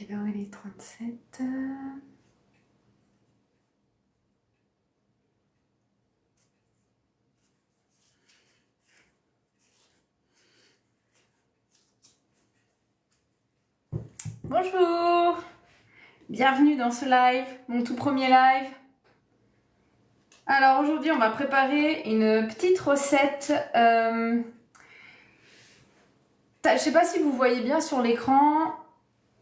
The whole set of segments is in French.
quelle heure il est? 37. Bonjour, bienvenue dans ce live, mon tout premier live. Alors aujourd'hui on va préparer une petite recette. Je sais pas si vous voyez bien sur l'écran,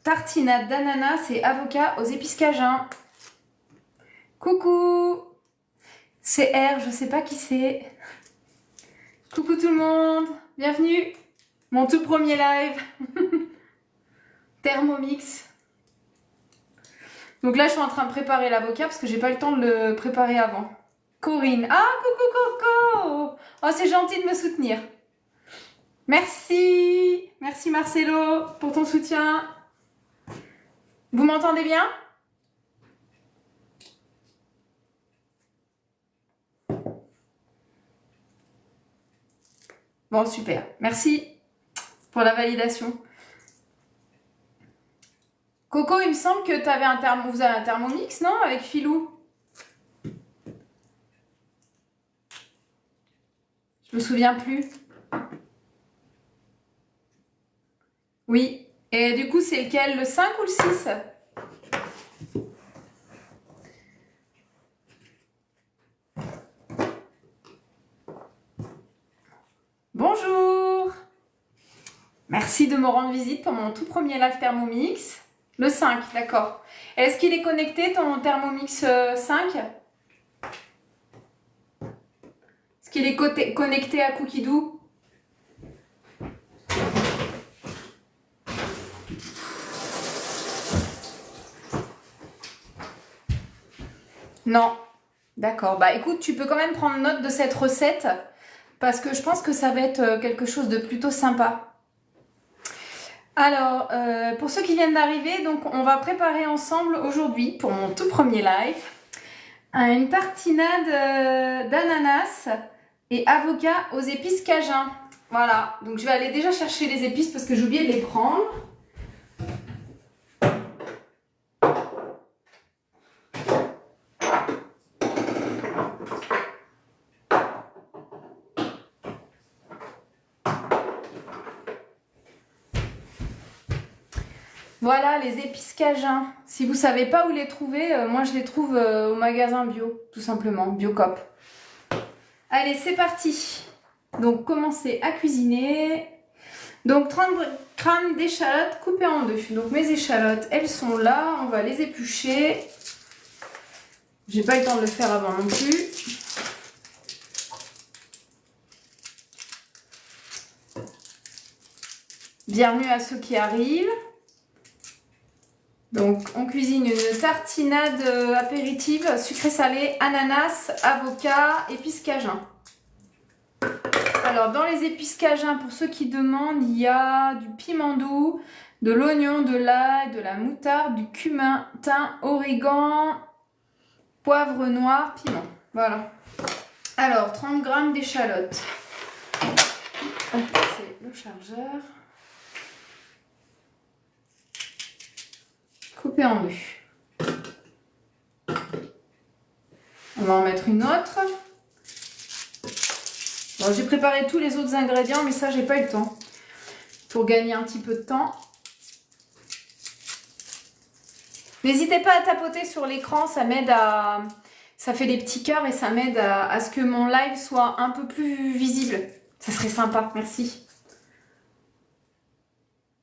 tartinade d'ananas et avocat aux épices cajun. Coucou, c'est R, je sais pas qui c'est. Coucou tout le monde, bienvenue, mon tout premier live. Thermomix. Donc là je suis en train de préparer l'avocat parce que j'ai pas le temps de le préparer avant. Corinne. Ah coucou Coco. Oh c'est gentil de me soutenir. Merci. Merci Marcelo pour ton soutien. Vous m'entendez bien? Bon super. Merci pour la validation. Coco, il me semble que vous avez un Thermomix, non? Avec Philou. Je me souviens plus. Oui. Et du coup, c'est lequel? Le 5 ou le 6? Bonjour. Merci de me rendre visite pour mon tout premier live Thermomix. Le 5, d'accord. Est-ce qu'il est connecté, ton Thermomix 5? Est-ce qu'il est connecté à Cookidoo? Non. D'accord. Bah écoute, tu peux quand même prendre note de cette recette parce que je pense que ça va être quelque chose de plutôt sympa. Alors, pour ceux qui viennent d'arriver, donc on va préparer ensemble aujourd'hui, pour mon tout premier live, une tartinade d'ananas et avocat aux épices cajun. Voilà, donc je vais aller déjà chercher les épices parce que j'ai oublié de les prendre. Voilà les épices cajun. Si vous ne savez pas où les trouver, moi je les trouve au magasin bio, tout simplement, Biocop. Allez, c'est parti. Donc commencez à cuisiner. Donc 30 g d'échalotes coupées en deux. Donc mes échalotes, elles sont là. On va les éplucher. J'ai pas eu le temps de le faire avant non plus. Bienvenue à ceux qui arrivent. Donc, on cuisine une tartinade apéritive, sucré-salé, ananas, avocat, épices cajun. Alors, dans les épices cajun, pour ceux qui demandent, il y a du piment doux, de l'oignon, de l'ail, de la moutarde, du cumin, thym, origan, poivre noir, piment. Voilà. Alors, 30 g d'échalotes. C'est le chargeur. Coupé en deux. On va en mettre une autre. Bon, j'ai préparé tous les autres ingrédients, mais ça, j'ai pas eu le temps. Pour gagner un petit peu de temps. N'hésitez pas à tapoter sur l'écran, ça m'aide à... Ça fait des petits cœurs et ça m'aide à ce que mon live soit un peu plus visible. Ça serait sympa, merci.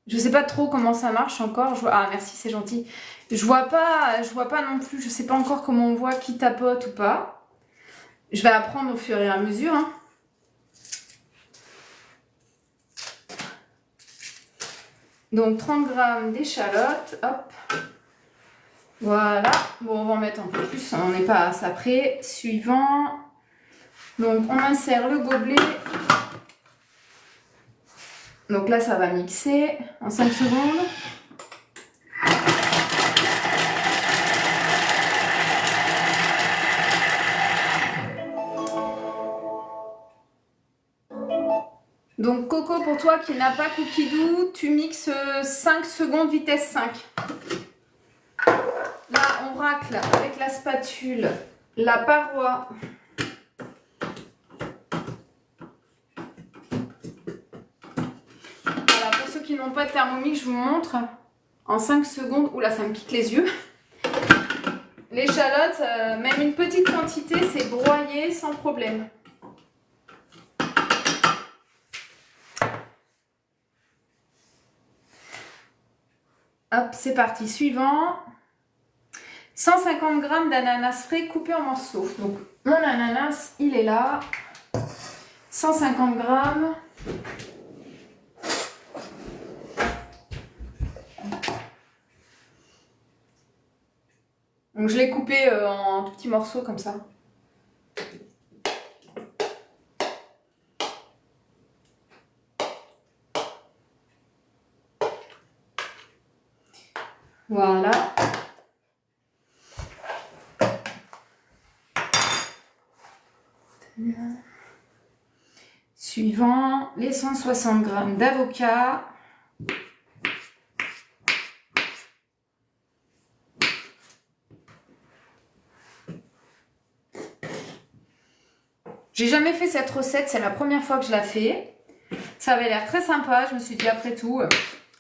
Je sais pas trop comment ça marche encore. Ah merci, c'est gentil. Je vois pas non plus. Je sais pas encore comment on voit qui tapote ou pas. Je vais apprendre au fur et à mesure. Hein. Donc 30 g d'échalotes. Hop. Voilà. Bon, on va en mettre un peu plus. On n'est pas à ça près. Suivant. Donc on insère le gobelet. Donc là, ça va mixer en 5 secondes. Donc Coco, pour toi qui n'a pas Cookidoo, tu mixes 5 secondes vitesse 5. Là, on racle avec la spatule la paroi. Voilà, pour ceux qui n'ont pas de Thermomix, je vous montre en 5 secondes. Oula, ça me pique les yeux. L'échalote, même une petite quantité, c'est broyé sans problème. Hop, c'est parti. Suivant. 150 g d'ananas frais coupé en morceaux. Donc, mon ananas, il est là. 150 g. Donc, je l'ai coupé en tout petits morceaux comme ça. Voilà. Suivant, les 160 g d'avocat. J'ai jamais fait cette recette, c'est la première fois que je la fais. Ça avait l'air très sympa, je me suis dit après tout,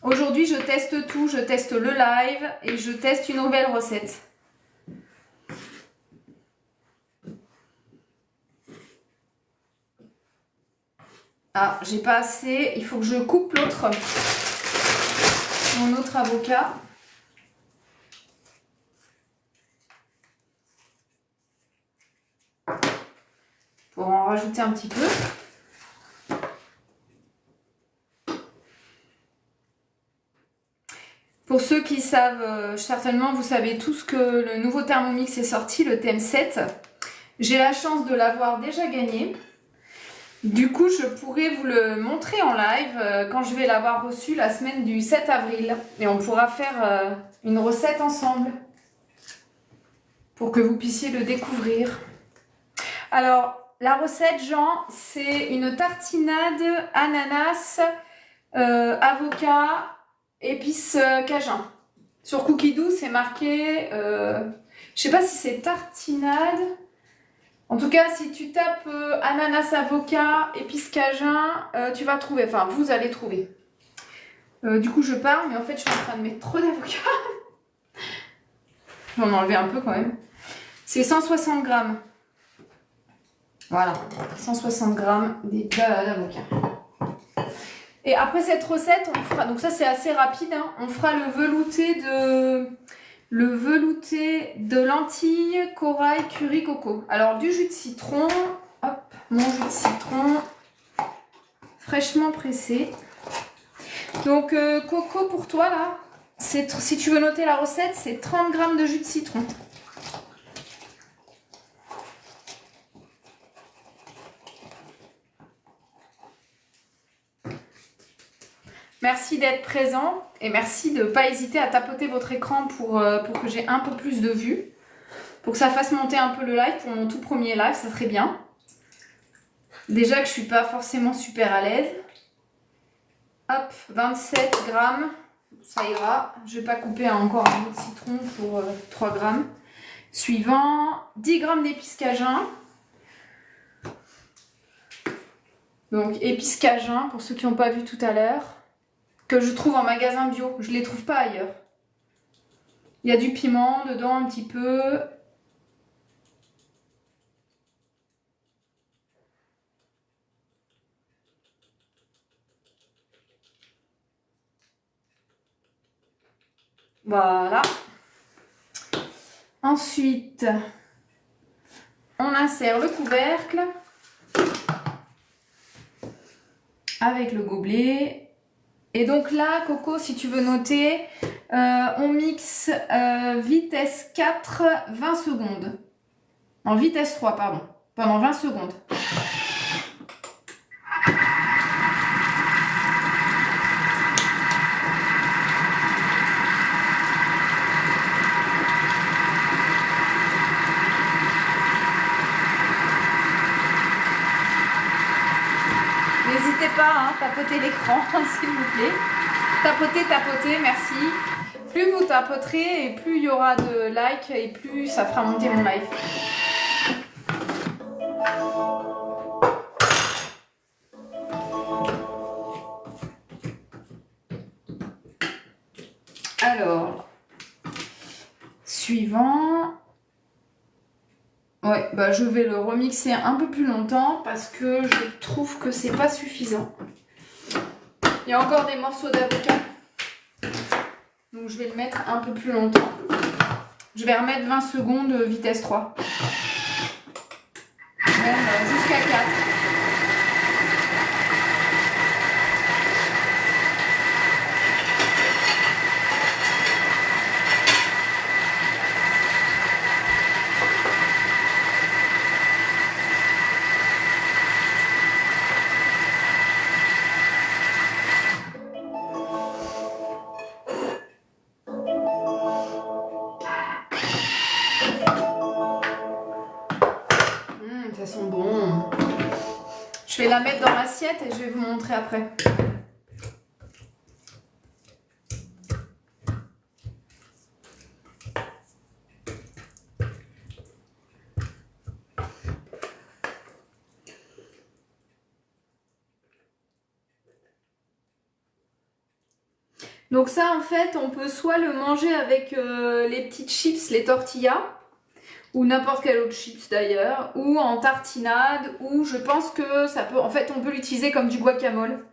aujourd'hui je teste tout, je teste le live et je teste une nouvelle recette. Ah, j'ai pas assez, il faut que je coupe l'autre, mon autre avocat. Pour en rajouter un petit peu. Pour ceux qui savent, certainement vous savez tous que le nouveau Thermomix est sorti, le TM7. J'ai la chance de l'avoir déjà gagné. Du coup, je pourrais vous le montrer en live quand je vais l'avoir reçu la semaine du 7 avril. Et on pourra faire une recette ensemble pour que vous puissiez le découvrir. Alors, la recette, Jean, c'est une tartinade ananas, avocat, épices cajun. Sur Cookie Doux, c'est marqué, je sais pas si c'est tartinade. En tout cas, si tu tapes ananas, avocat, épices cajun, tu vas trouver, enfin, vous allez trouver. Du coup, je pars, mais en fait, je suis en train de mettre trop d'avocat. Je vais en enlever un peu quand même. C'est 160 g. Voilà, 160 g d'avocat. Et après cette recette, on fera, donc ça c'est assez rapide, hein, on fera le velouté de lentilles, corail, curry, coco. Alors du jus de citron, hop, mon jus de citron fraîchement pressé. Donc coco pour toi là, si tu veux noter la recette, c'est 30 g de jus de citron. Merci d'être présent et merci de ne pas hésiter à tapoter votre écran pour que j'ai un peu plus de vues. Pour que ça fasse monter un peu le live pour mon tout premier live, ça serait bien. Déjà que je suis pas forcément super à l'aise. Hop, 27 g, ça ira. Je vais pas couper encore un autre citron pour 3 g. Suivant, 10 g d'épices cajun. Donc épices cajun, pour ceux qui n'ont pas vu tout à l'heure. Que je trouve en magasin bio, je ne les trouve pas ailleurs. Il y a du piment dedans un petit peu. Voilà. Ensuite, on insère le couvercle avec le gobelet. Et donc là, Coco, si tu veux noter, on mixe vitesse 4, 20 secondes. En vitesse 3, pardon. Pendant 20 secondes. N'hésitez pas à tapoter l'écran, s'il vous plaît. Tapotez, tapotez, merci. Plus vous tapoterez et plus il y aura de likes et plus ça fera monter mon live. Alors, suivant. Ouais, bah je vais le remixer un peu plus longtemps parce que je trouve que c'est pas suffisant. Il y a encore des morceaux d'avocat. Donc je vais le mettre un peu plus longtemps. Je vais remettre 20 secondes vitesse 3. Même jusqu'à 4. Ça sent bon. Je vais la mettre dans l'assiette et je vais vous montrer après. Donc ça en fait on peut soit le manger avec les petites chips, les tortillas, ou n'importe quel autre chips d'ailleurs, ou en tartinade, ou je pense que ça peut, en fait on peut l'utiliser comme du guacamole,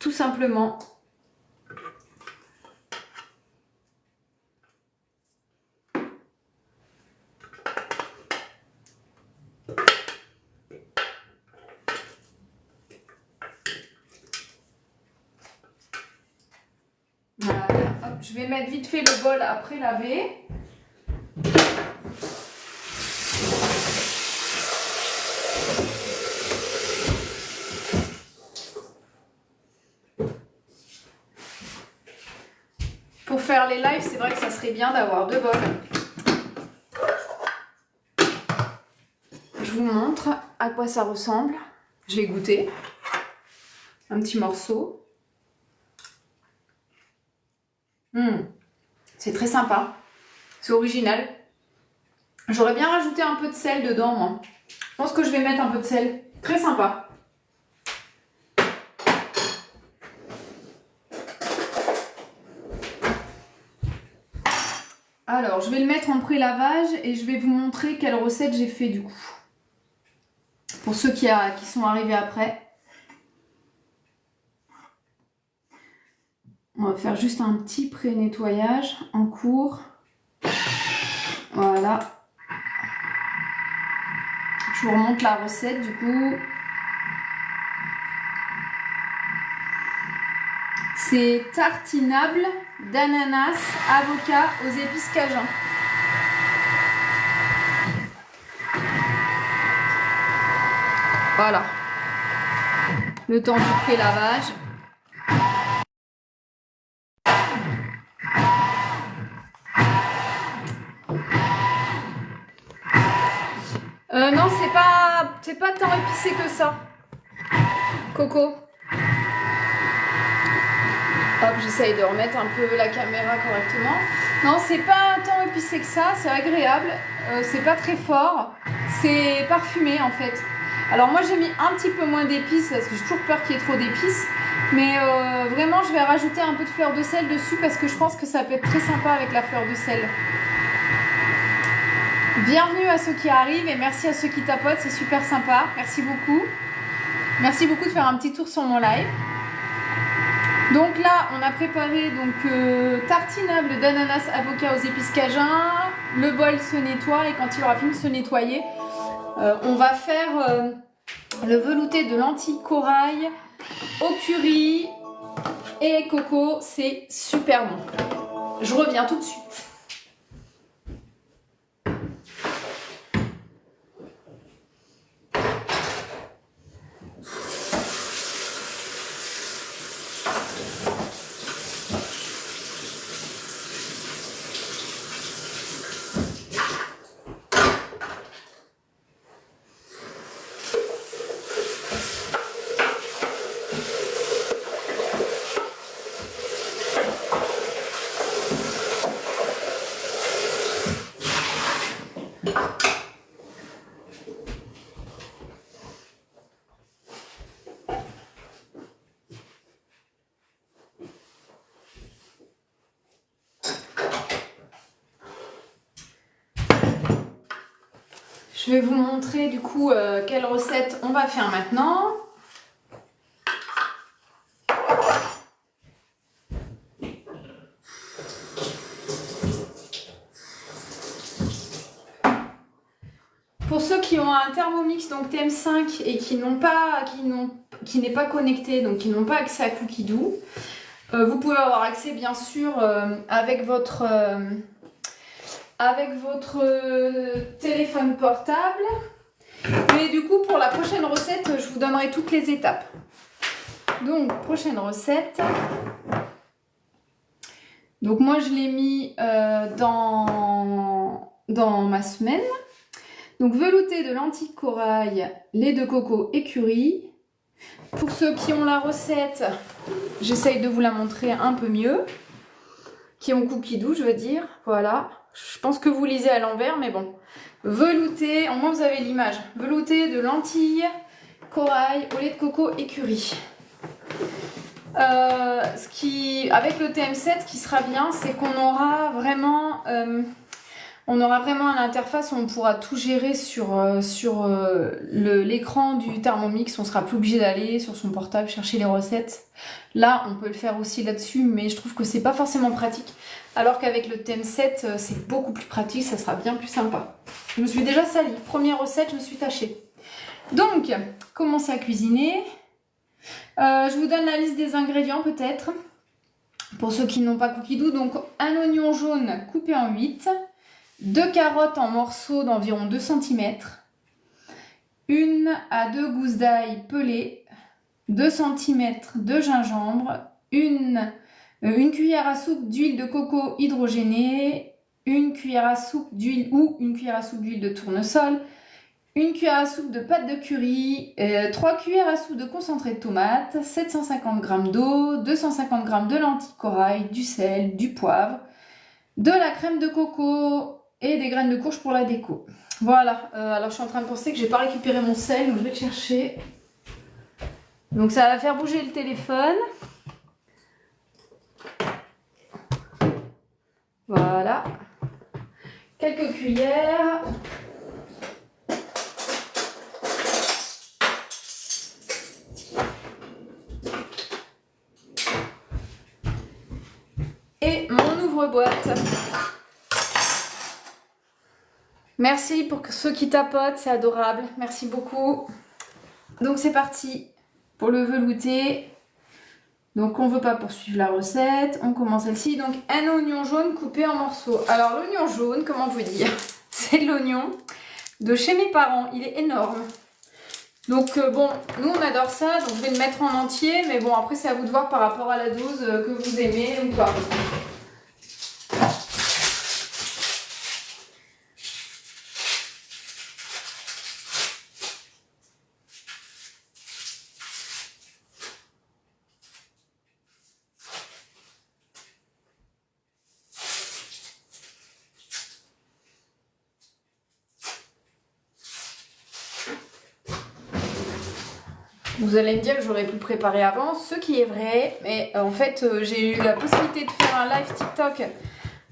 tout simplement. Voilà, hop, je vais mettre vite fait le bol après laver. Pour faire les lives, c'est vrai que ça serait bien d'avoir deux bols. Je vous montre à quoi ça ressemble. Je vais goûter. Un petit morceau. C'est très sympa. C'est original. J'aurais bien rajouté un peu de sel dedans, moi. Je pense que je vais mettre un peu de sel. Très sympa. Alors, je vais le mettre en pré-lavage et je vais vous montrer quelle recette j'ai fait du coup. Pour ceux qui sont arrivés après. On va faire juste un petit pré-nettoyage en cours. Voilà. Je vous remonte la recette du coup. C'est tartinable d'ananas, avocat aux épices cajun. Voilà. Le temps du pré-lavage. Non, c'est pas tant épicé que ça. Coco. Hop, j'essaye de remettre un peu la caméra correctement. Non, c'est pas tant épicé que ça, c'est agréable. C'est pas très fort. C'est parfumé en fait. Alors moi j'ai mis un petit peu moins d'épices parce que j'ai toujours peur qu'il y ait trop d'épices. Mais vraiment je vais rajouter un peu de fleur de sel dessus parce que je pense que ça peut être très sympa avec la fleur de sel. Bienvenue à ceux qui arrivent et merci à ceux qui tapotent, c'est super sympa. Merci beaucoup. Merci beaucoup de faire un petit tour sur mon live. Donc là, on a préparé tartinable d'ananas avocat aux épices cajun. Le bol se nettoie et quand il aura fini de se nettoyer, on va faire le velouté de lentilles corail au curry et coco. C'est super bon. Je reviens tout de suite. Je vais vous montrer du coup quelle recette on va faire maintenant. Pour ceux qui ont un Thermomix donc TM5 et qui n'est pas connecté, donc qui n'ont pas accès à Cookidoo, vous pouvez avoir accès bien sûr avec votre téléphone portable. Mais du coup pour la prochaine recette, je vous donnerai toutes les étapes. Donc prochaine recette. Donc moi je l'ai mis dans ma semaine. Donc velouté de lentilles de corail, lait de coco et curry. Pour ceux qui ont la recette, j'essaye de vous la montrer un peu mieux. Qui ont Cookidoo, je veux dire. Voilà. Je pense que vous lisez à l'envers, mais bon. Velouté, au moins vous avez l'image. Velouté de lentilles, corail, au lait de coco et curry. Avec le TM7, ce qui sera bien, c'est qu'on aura vraiment... à l'interface où on pourra tout gérer sur l'écran du Thermomix. On sera plus obligé d'aller sur son portable chercher les recettes. Là, on peut le faire aussi là-dessus, mais je trouve que c'est pas forcément pratique. Alors qu'avec le TM7, c'est beaucoup plus pratique, ça sera bien plus sympa. Je me suis déjà salie. Première recette, je me suis tachée. Donc, commencez à cuisiner. Je vous donne la liste des ingrédients peut-être. Pour ceux qui n'ont pas Cookidoo, donc un oignon jaune coupé en 8. 2 carottes en morceaux d'environ 2 cm, 1 à 2 gousses d'ail pelées, 2 cm de gingembre, une cuillère à soupe d'huile de coco hydrogénée, une cuillère à soupe d'huile ou une cuillère à soupe d'huile de tournesol, une cuillère à soupe de pâte de curry, 3 cuillères à soupe de concentré de tomate, 750 g d'eau, 250 g de lentilles corail, du sel, du poivre, de la crème de coco et des graines de courge pour la déco. Voilà, alors je suis en train de penser que j'ai pas récupéré mon sel, donc je vais le chercher. Donc ça va faire bouger le téléphone. Voilà. Quelques cuillères. Et mon ouvre-boîte. Merci pour ceux qui tapotent, c'est adorable. Merci beaucoup. Donc c'est parti pour le velouté. Donc on ne veut pas poursuivre la recette. On commence celle-ci. Donc un oignon jaune coupé en morceaux. Alors l'oignon jaune, comment vous dire? C'est l'oignon de chez mes parents. Il est énorme. Donc bon, nous on adore ça. Donc je vais le mettre en entier. Mais bon, après c'est à vous de voir par rapport à la dose que vous aimez ou pas. Vous allez me dire que j'aurais pu le préparer avant, ce qui est vrai, mais en fait j'ai eu la possibilité de faire un live TikTok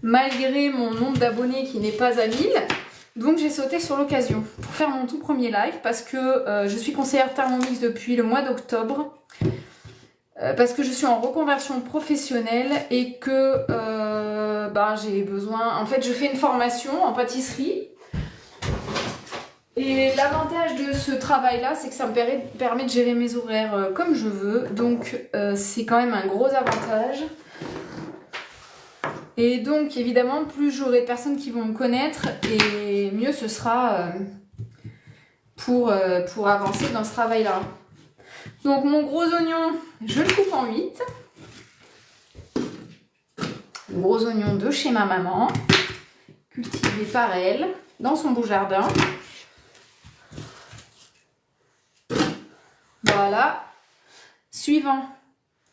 malgré mon nombre d'abonnés qui n'est pas à 1000, donc j'ai sauté sur l'occasion pour faire mon tout premier live parce que je suis conseillère Thermomix depuis le mois d'octobre, parce que je suis en reconversion professionnelle et que j'ai besoin, en fait je fais une formation en pâtisserie. Et l'avantage de ce travail-là, c'est que ça me permet de gérer mes horaires comme je veux. Donc, c'est quand même un gros avantage. Et donc, évidemment, plus j'aurai de personnes qui vont me connaître, et mieux ce sera pour avancer dans ce travail-là. Donc, mon gros oignon, je le coupe en 8. Le gros oignon de chez ma maman, cultivé par elle, dans son beau jardin. Voilà. Suivant,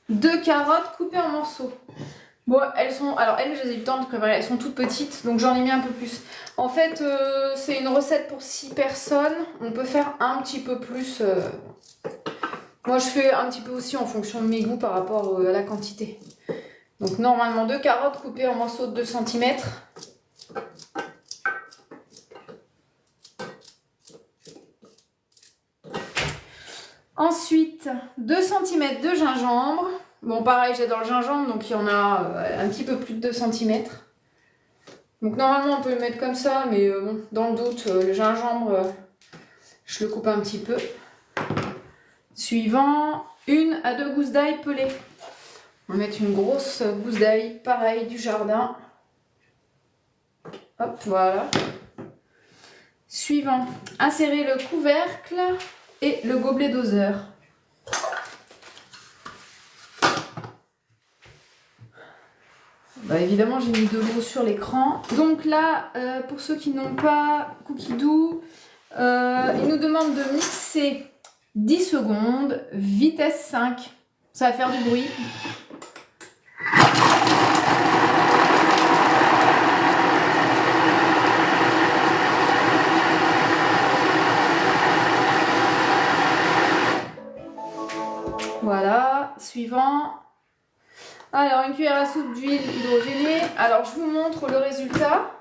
2 carottes coupées en morceaux. Bon, elles, je les ai eu le temps de préparer, elles sont toutes petites, donc j'en ai mis un peu plus. En fait, c'est une recette pour 6 personnes. On peut faire un petit peu plus. Moi, je fais un petit peu aussi en fonction de mes goûts par rapport à la quantité. Donc, normalement, 2 carottes coupées en morceaux de 2 cm. Ensuite, 2 cm de gingembre. Bon, pareil, j'adore le gingembre, donc il y en a un petit peu plus de 2 cm. Donc normalement, on peut le mettre comme ça, mais bon, dans le doute, le gingembre, je le coupe un petit peu. Suivant, 1 à 2 gousses d'ail pelées. On va mettre une grosse gousse d'ail, pareil, du jardin. Hop, voilà. Suivant, insérer le couvercle et le gobelet doseur. Bah, évidemment, j'ai mis de l'eau sur l'écran. Donc là, pour ceux qui n'ont pas Cookie Dough, il nous demande de mixer 10 secondes, vitesse 5. Ça va faire du bruit. Voilà, suivant. Alors, une cuillère à soupe d'huile hydrogénée. Alors, je vous montre le résultat.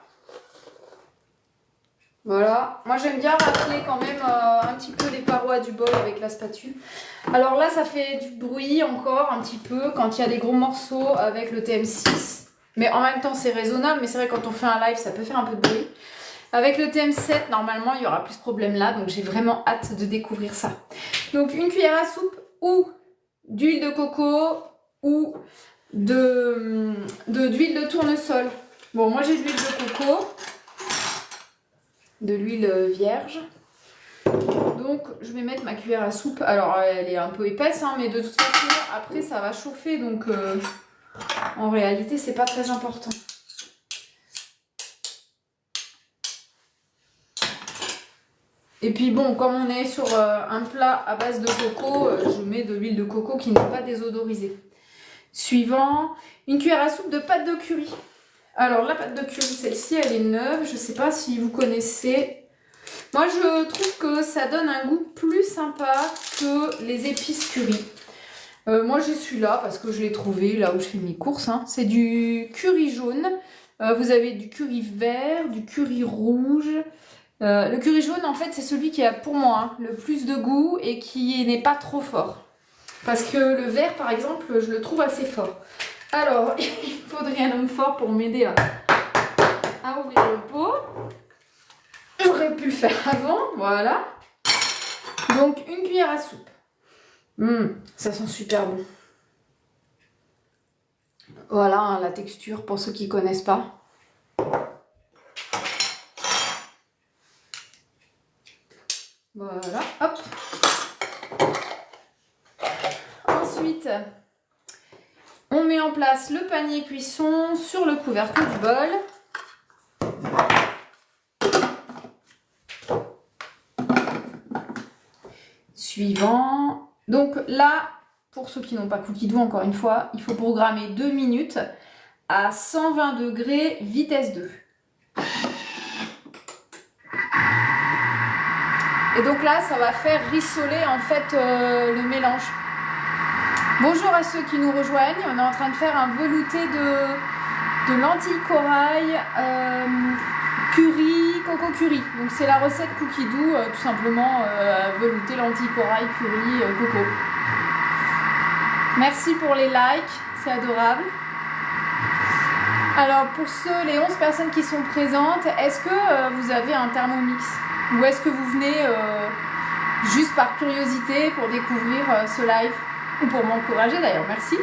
Voilà, moi j'aime bien racler quand même un petit peu les parois du bol avec la spatule. Alors là, ça fait du bruit encore un petit peu quand il y a des gros morceaux avec le TM6. Mais en même temps, c'est raisonnable. Mais c'est vrai, quand on fait un live, ça peut faire un peu de bruit. Avec le TM7, normalement, il y aura plus de problème là. Donc, j'ai vraiment hâte de découvrir ça. Donc, une cuillère à soupe ou d'huile de coco ou d'huile de tournesol. Bon, moi, j'ai de l'huile de coco. De l'huile vierge. Donc je vais mettre ma cuillère à soupe. Alors elle est un peu épaisse, hein, mais de toute façon après ça va chauffer, donc en réalité c'est pas très important. Et puis bon, comme on est sur un plat à base de coco, je mets de l'huile de coco qui n'est pas désodorisée. Suivant, une cuillère à soupe de pâte de curry. Alors la pâte de curry, celle-ci elle est neuve, je sais pas si vous connaissez. Moi je trouve que ça donne un goût plus sympa que les épices curry. Moi j'ai celui-là parce que je l'ai trouvé là où je fais mes courses, hein. C'est du curry jaune, vous avez du curry vert, du curry rouge. Le curry jaune en fait c'est celui qui a pour moi hein, le plus de goût et qui n'est pas trop fort. Parce que le vert par exemple je le trouve assez fort. Alors, il faudrait un homme fort pour m'aider à ouvrir le pot. J'aurais pu le faire avant, voilà. Donc, une cuillère à soupe. Ça sent super bon. Voilà hein, la texture pour ceux qui ne connaissent pas. Voilà, hop. Ensuite... on met en place le panier cuisson sur le couvercle du bol. Suivant. Donc là, pour ceux qui n'ont pas Cookie Dough, encore une fois, il faut programmer 2 minutes à 120 degrés, vitesse 2. Et donc là, ça va faire rissoler en fait le mélange. Bonjour à ceux qui nous rejoignent, on est en train de faire un velouté de lentilles corail, curry, coco curry. Donc c'est la recette Cookie Dough, tout simplement velouté lentilles corail, curry, coco. Merci pour les likes, c'est adorable. Alors pour les 11 personnes qui sont présentes, est-ce que vous avez un Thermomix? Ou est-ce que vous venez juste par curiosité pour découvrir ce live? Ou pour m'encourager d'ailleurs, merci.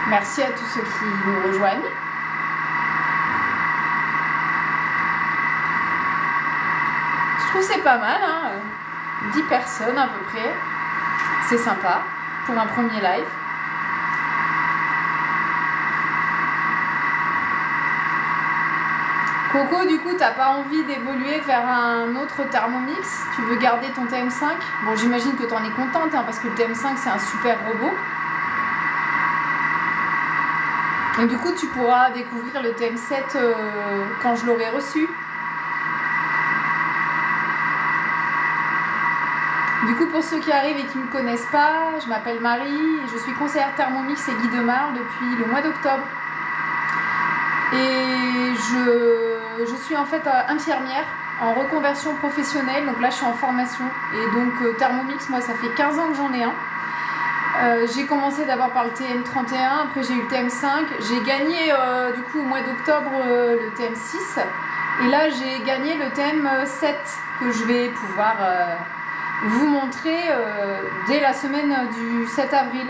Merci à tous ceux qui nous rejoignent. Je trouve que c'est pas mal, hein, 10 personnes à peu près. C'est sympa pour un premier live. Coco, du coup, t'as pas envie d'évoluer vers un autre Thermomix? Tu veux garder ton TM5? Bon, j'imagine que t'en es contente, hein, parce que le TM5, c'est un super robot. Et du coup, tu pourras découvrir le TM7 quand je l'aurai reçu. Du coup, pour ceux qui arrivent et qui ne me connaissent pas, je m'appelle Marie, et je suis conseillère Thermomix et guide de marque depuis le mois d'octobre. Et je je suis en fait infirmière en reconversion professionnelle, donc là je suis en formation et donc Thermomix, moi ça fait 15 ans que j'en ai un. J'ai commencé d'abord par le TM31, après j'ai eu le TM5, j'ai gagné du coup au mois d'octobre le TM6 et là j'ai gagné le TM7 que je vais pouvoir vous montrer dès la semaine du 7 avril.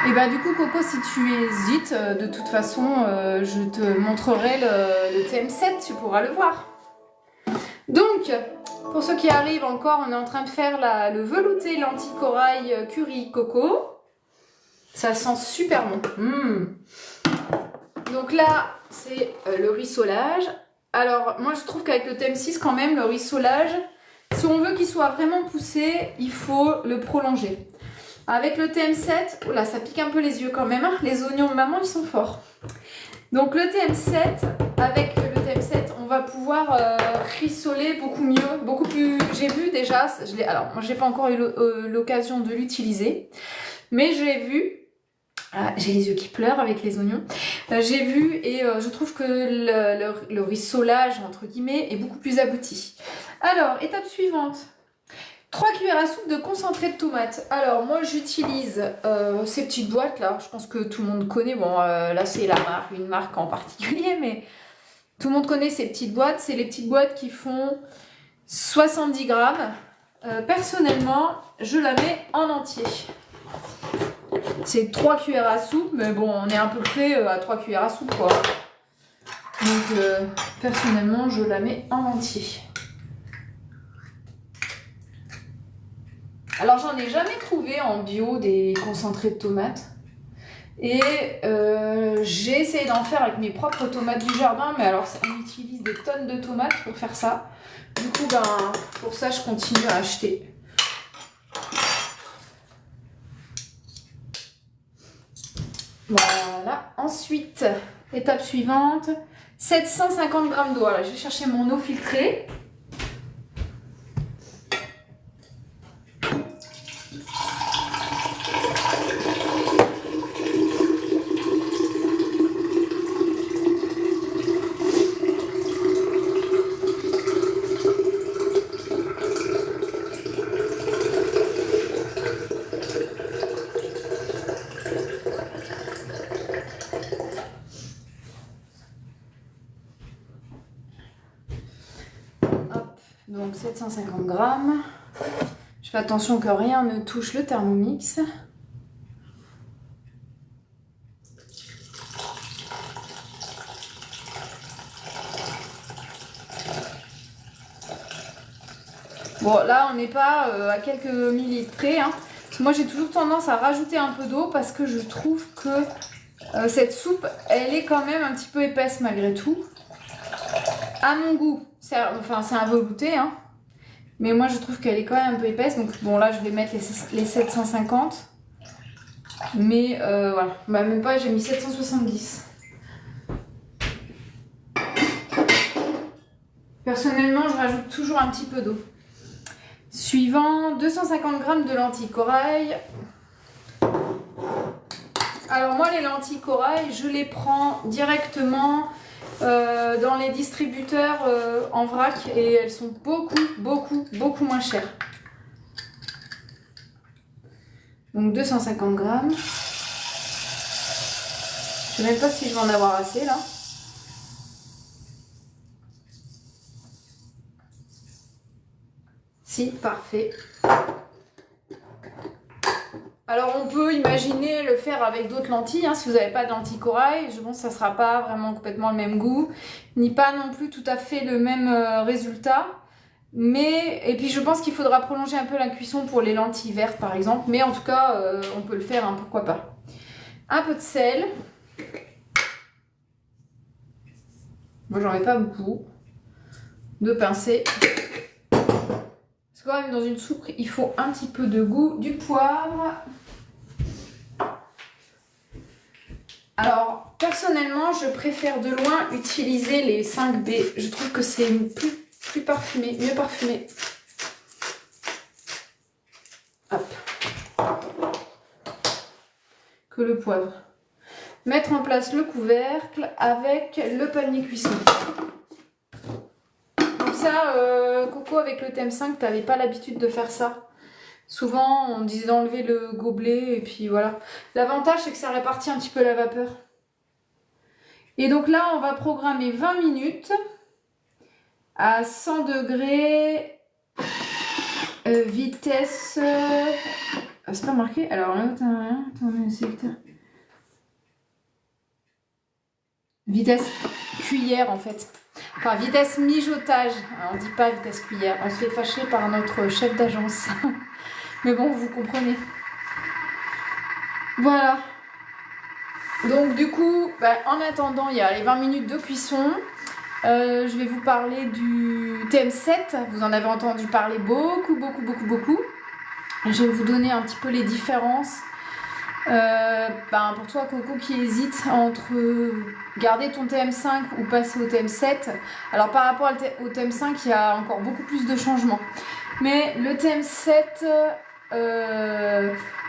Et bah du coup Coco, si tu hésites, de toute façon je te montrerai le TM7, tu pourras le voir. Donc, pour ceux qui arrivent encore, on est en train de faire le velouté lentilles corail curry coco. Ça sent super bon. Donc là, c'est le rissolage. Alors, moi je trouve qu'avec le TM6 quand même, le rissolage, si on veut qu'il soit vraiment poussé, il faut le prolonger. Avec le TM7, oh là, ça pique un peu les yeux quand même, hein. Les oignons de maman, ils sont forts. Donc le TM7, avec le TM7, on va pouvoir rissoler beaucoup mieux, beaucoup plus... J'ai vu déjà, alors moi j'ai pas encore eu l'occasion de l'utiliser, mais je l'ai vu. J'ai les yeux qui pleurent avec les oignons. J'ai vu et je trouve que le rissolage, entre guillemets, est beaucoup plus abouti. Alors, étape suivante. 3 cuillères à soupe de concentré de tomate. Alors moi j'utilise ces petites boîtes là, je pense que tout le monde connaît, bon là c'est une marque en particulier, mais tout le monde connaît ces petites boîtes, c'est les petites boîtes qui font 70 grammes. Personnellement, je la mets en entier. C'est 3 cuillères à soupe, mais bon on est à peu près à 3 cuillères à soupe quoi. Donc personnellement je la mets en entier. Alors j'en ai jamais trouvé en bio des concentrés de tomates et j'ai essayé d'en faire avec mes propres tomates du jardin, mais alors on utilise des tonnes de tomates pour faire ça. Du coup ben pour ça je continue à acheter. Voilà, ensuite étape suivante, 750 g d'eau. Voilà, je vais chercher mon eau filtrée. Donc 750 grammes. Je fais attention que rien ne touche le Thermomix. Bon là on n'est pas à quelques millilitres près, hein. Moi j'ai toujours tendance à rajouter un peu d'eau parce que je trouve que cette soupe elle est quand même un petit peu épaisse malgré tout. À mon goût, c'est un velouté, hein. Mais moi je trouve qu'elle est quand même un peu épaisse. Donc bon là je vais mettre les 750. Mais voilà, bah, même pas, j'ai mis 770. Personnellement je rajoute toujours un petit peu d'eau. Suivant, 250 g de lentilles corail. Alors moi les lentilles corail, je les prends directement dans les distributeurs en vrac et elles sont beaucoup moins chères. Donc 250 g. Je sais même pas si je vais en avoir assez là. Si, parfait. Alors on peut imaginer le faire avec d'autres lentilles, hein, si vous n'avez pas de lentilles corail, je pense que ça ne sera pas vraiment complètement le même goût, ni pas non plus tout à fait le même résultat. Et puis je pense qu'il faudra prolonger un peu la cuisson pour les lentilles vertes par exemple, mais en tout cas on peut le faire, hein, pourquoi pas. Un peu de sel. Moi j'en mets pas beaucoup. 2 pincées. Parce que quand même dans une soupe il faut un petit peu de goût, du poivre. Alors, personnellement, je préfère de loin utiliser les 5B. Je trouve que c'est plus parfumé, mieux parfumé. Hop. Que le poivre. Mettre en place le couvercle avec le panier cuisson. Coco, avec le thème 5, t'avais pas l'habitude de faire ça. Souvent, on disait d'enlever le gobelet et puis voilà. L'avantage, c'est que ça répartit un petit peu la vapeur. Et donc là, on va programmer 20 minutes à 100 degrés, vitesse... c'est pas marqué. Alors là, vitesse cuillère en fait. Enfin, vitesse mijotage. Alors, on dit pas vitesse cuillère. On se fait fâcher par notre chef d'agence. Mais bon, vous comprenez. Voilà. Donc du coup, en attendant, il y a les 20 minutes de cuisson. Je vais vous parler du TM7. Vous en avez entendu parler beaucoup. Je vais vous donner un petit peu les différences. Pour toi, Coco, qui hésite entre garder ton TM5 ou passer au TM7. Alors par rapport au TM5, il y a encore beaucoup plus de changements. Mais le TM7...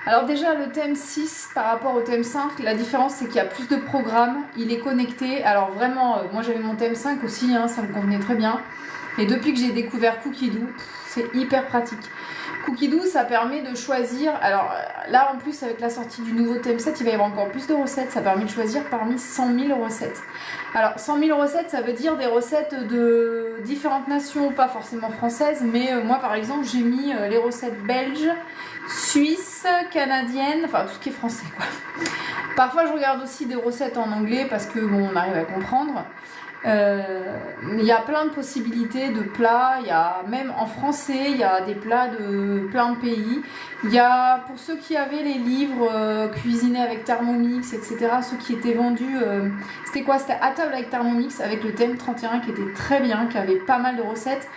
alors déjà le TM6 par rapport au TM5, la différence c'est qu'il y a plus de programmes, il est connecté. Alors vraiment, moi j'avais mon TM5 aussi, hein, ça me convenait très bien. Et depuis que j'ai découvert Cookidoo, c'est hyper pratique. Cookidoo, ça permet de choisir, alors là en plus avec la sortie du nouveau TM7, il va y avoir encore plus de recettes, ça permet de choisir parmi 100 000 recettes. Alors 100 000 recettes, ça veut dire des recettes de différentes nations, pas forcément françaises, mais moi par exemple j'ai mis les recettes belges, suisses, canadiennes, enfin tout ce qui est français quoi. Parfois je regarde aussi des recettes en anglais parce que bon, on arrive à comprendre. Il y a plein de possibilités de plats, il y a même en français, il y a des plats de plein de pays. Il y a, pour ceux qui avaient les livres cuisinés avec Thermomix, etc., ceux qui étaient vendus, c'était quoi? C'était À table avec Thermomix, avec le thème 31 qui était très bien, qui avait pas mal de recettes.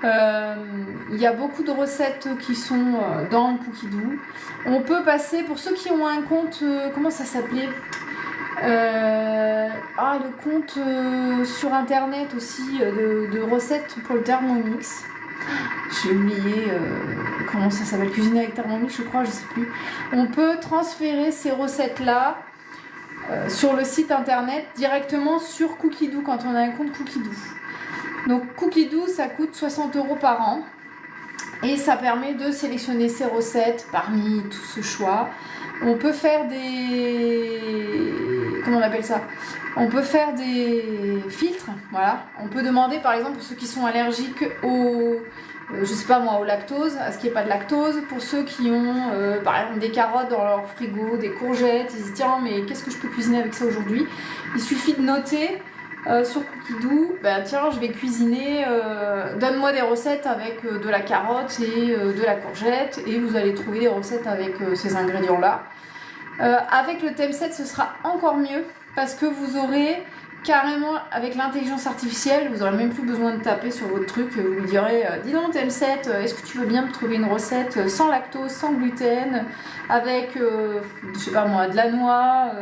Il y a beaucoup de recettes qui sont dans le Cookidoo. On peut passer, pour ceux qui ont un compte, comment ça s'appelait? Le compte sur internet aussi de recettes pour le Thermomix. J'ai oublié comment ça s'appelle, cuisiner avec Thermomix je crois, je sais plus. On peut transférer ces recettes là sur le site internet directement sur Cookidoo quand on a un compte Cookidoo. Donc Cookidoo ça coûte 60 € par an et ça permet de sélectionner ces recettes parmi tout ce choix. On peut faire des... Comment on appelle ça? On peut faire des filtres, voilà. On peut demander par exemple pour ceux qui sont allergiques au... je sais pas moi, au lactose, à ce qu'il n'y ait pas de lactose. Pour ceux qui ont par exemple des carottes dans leur frigo, des courgettes, ils se disent tiens mais qu'est-ce que je peux cuisiner avec ça aujourd'hui? Il suffit de noter sur Cookidoo, tiens je vais cuisiner, donne-moi des recettes avec de la carotte et de la courgette et vous allez trouver des recettes avec ces ingrédients là. Avec le TM7 ce sera encore mieux parce que vous aurez carrément avec l'intelligence artificielle, vous n'aurez même plus besoin de taper sur votre truc, vous lui direz dis donc TM7, est-ce que tu veux bien me trouver une recette sans lactose, sans gluten, avec je sais pas moi, de la noix,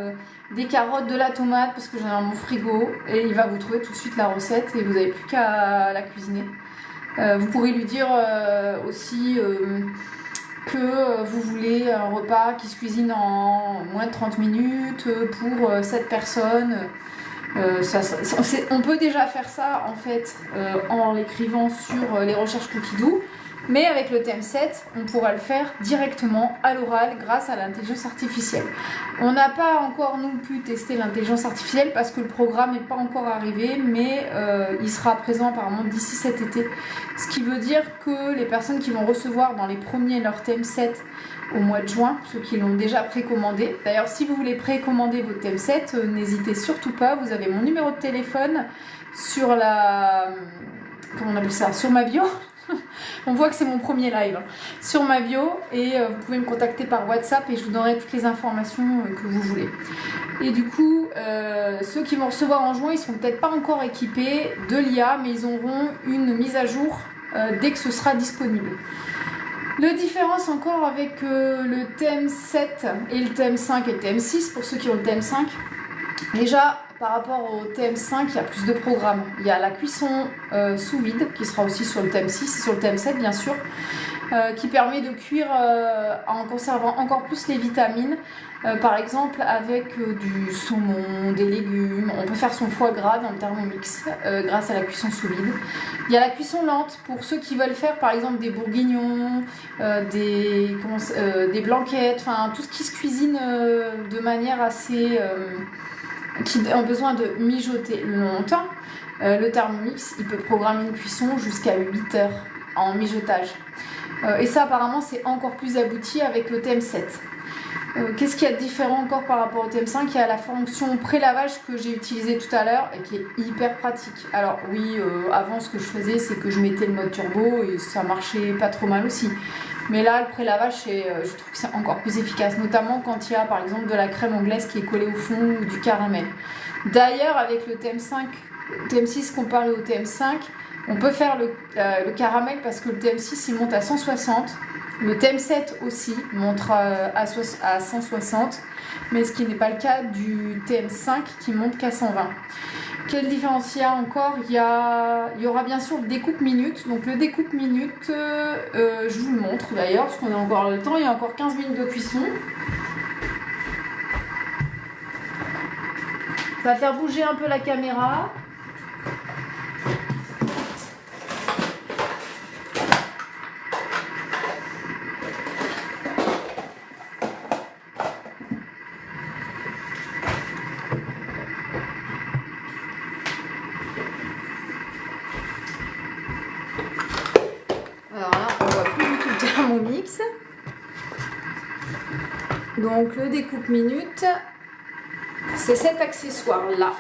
des carottes, de la tomate parce que j'en ai dans mon frigo et il va vous trouver tout de suite la recette et vous n'avez plus qu'à la cuisiner. Vous pourrez lui dire aussi que vous voulez un repas qui se cuisine en moins de 30 minutes pour 7 personnes. On peut déjà faire ça en fait en l'écrivant sur les recherches Cookidoo, mais avec le TM7 on pourra le faire directement à l'oral grâce à l'intelligence artificielle. On n'a pas encore non plus testé l'intelligence artificielle parce que le programme n'est pas encore arrivé, mais il sera présent apparemment d'ici cet été, ce qui veut dire que les personnes qui vont recevoir dans les premiers leur TM7 au mois de juin, ceux qui l'ont déjà précommandé. D'ailleurs, si vous voulez précommander votre TM7, n'hésitez surtout pas, vous avez mon numéro de téléphone sur la... comment on appelle ça? Sur ma bio. On voit que c'est mon premier live. Hein. Sur ma bio, et vous pouvez me contacter par WhatsApp et je vous donnerai toutes les informations que vous voulez. Et du coup, ceux qui vont recevoir en juin, ils ne seront peut-être pas encore équipés de l'IA, mais ils auront une mise à jour dès que ce sera disponible. La différence encore avec le TM7 et le TM5 et le TM6, pour ceux qui ont le TM5, déjà par rapport au TM5, il y a plus de programmes. Il y a la cuisson sous vide qui sera aussi sur le TM6 et sur le TM7 bien sûr. qui permet de cuire en conservant encore plus les vitamines. Par exemple avec du saumon, des légumes. On peut faire son foie gras dans le Thermomix grâce à la cuisson sous vide. Il y a la cuisson lente pour ceux qui veulent faire par exemple des bourguignons, des blanquettes, enfin tout ce qui se cuisine de manière assez... qui ont besoin de mijoter longtemps. Le Thermomix, il peut programmer une cuisson jusqu'à 8 heures en mijotage. Et ça apparemment c'est encore plus abouti avec le TM7. Qu'est-ce qu'il y a de différent encore par rapport au TM5? Il y a la fonction pré-lavage que j'ai utilisée tout à l'heure et qui est hyper pratique. Alors oui, avant ce que je faisais c'est que je mettais le mode turbo et ça marchait pas trop mal aussi. Mais là le pré-lavage je trouve que c'est encore plus efficace, notamment quand il y a par exemple de la crème anglaise qui est collée au fond ou du caramel. D'ailleurs avec le TM6 comparé au TM5, on peut faire le caramel parce que le TM6 il monte à 160. Le TM7 aussi monte à 160, mais ce qui n'est pas le cas du TM5 qui monte qu'à 120. Quelle différence il y a encore? Il y aura bien sûr le découpe minute. Donc le découpe minute, je vous le montre d'ailleurs, parce qu'on a encore le temps, il y a encore 15 minutes de cuisson. Ça va faire bouger un peu la caméra. Alors là, on voit plus du tout le Thermomix. Donc le découpe minute, c'est cet accessoire-là.